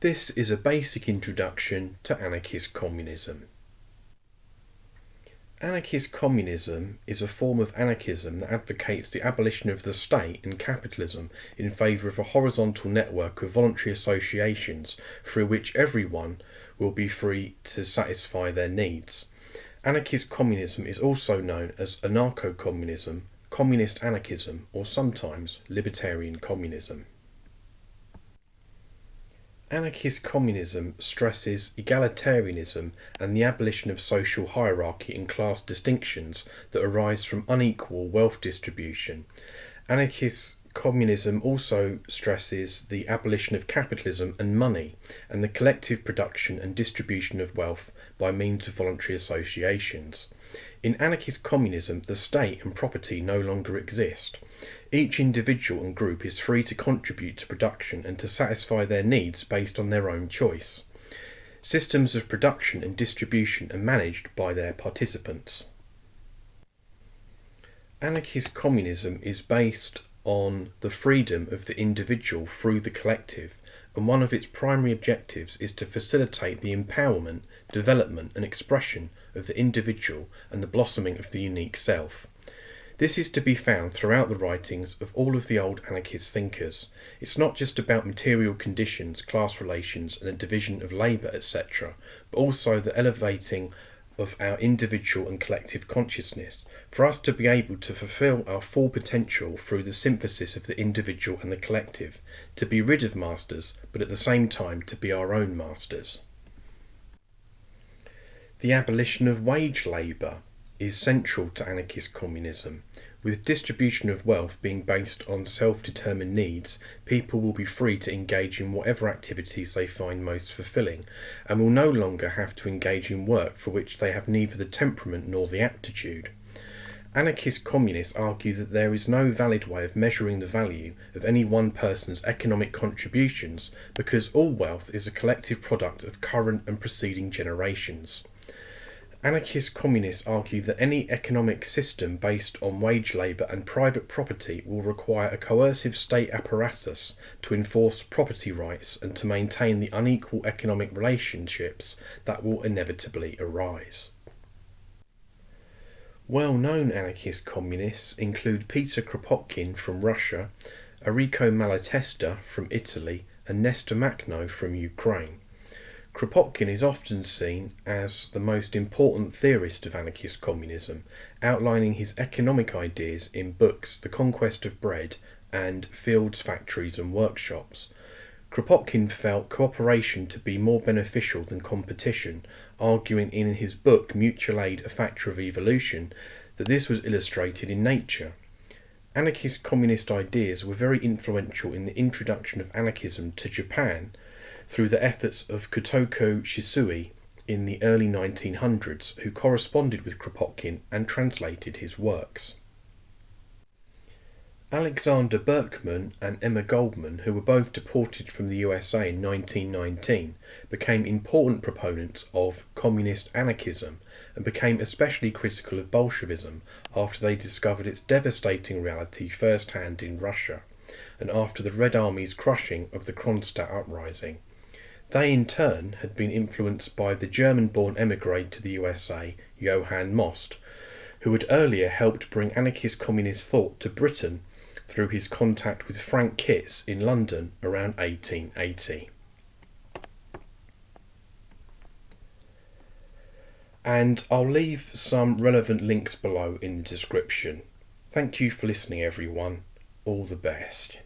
This is a basic introduction to anarchist communism. Anarchist communism is a form of anarchism that advocates the abolition of the state and capitalism in favour of a horizontal network of voluntary associations through which everyone will be free to satisfy their needs. Anarchist communism is also known as anarcho-communism, communist anarchism, or sometimes libertarian communism. Anarchist communism stresses egalitarianism and the abolition of social hierarchy and class distinctions that arise from unequal wealth distribution. Anarchist communism also stresses the abolition of capitalism and money and the collective production and distribution of wealth by means of voluntary associations. In anarchist communism, the state and property no longer exist. Each individual and group is free to contribute to production and to satisfy their needs based on their own choice. Systems of production and distribution are managed by their participants. Anarchist communism is based on the freedom of the individual through the collective, and one of its primary objectives is to facilitate the empowerment, development and expression of the individual and the blossoming of the unique self. This is to be found throughout the writings of all of the old anarchist thinkers. It's not just about material conditions, class relations and the division of labour, etc., but also the elevating of our individual and collective consciousness, for us to be able to fulfil our full potential through the synthesis of the individual and the collective, to be rid of masters, but at the same time to be our own masters. The abolition of wage labour is central to anarchist communism. With distribution of wealth being based on self-determined needs, people will be free to engage in whatever activities they find most fulfilling, and will no longer have to engage in work for which they have neither the temperament nor the aptitude. Anarchist communists argue that there is no valid way of measuring the value of any one person's economic contributions because all wealth is a collective product of current and preceding generations. Anarchist communists argue that any economic system based on wage labour and private property will require a coercive state apparatus to enforce property rights and to maintain the unequal economic relationships that will inevitably arise. Well-known anarchist communists include Peter Kropotkin from Russia, Enrico Malatesta from Italy, and Nestor Makhno from Ukraine. Kropotkin is often seen as the most important theorist of anarchist communism, outlining his economic ideas in books The Conquest of Bread and Fields, Factories and Workshops. Kropotkin felt cooperation to be more beneficial than competition, arguing in his book Mutual Aid, A Factor of Evolution, that this was illustrated in nature. Anarchist communist ideas were very influential in the introduction of anarchism to Japan, through the efforts of Kotoko Shisui in the early 1900s, who corresponded with Kropotkin and translated his works. Alexander Berkman and Emma Goldman, who were both deported from the USA in 1919, became important proponents of communist anarchism and became especially critical of Bolshevism after they discovered its devastating reality first-hand in Russia and after the Red Army's crushing of the Kronstadt uprising. They in turn had been influenced by the German-born emigre to the USA, Johann Most, who had earlier helped bring anarchist communist thought to Britain through his contact with Frank Kitz in London around 1880. And I'll leave some relevant links below in the description. Thank you for listening, everyone. All the best.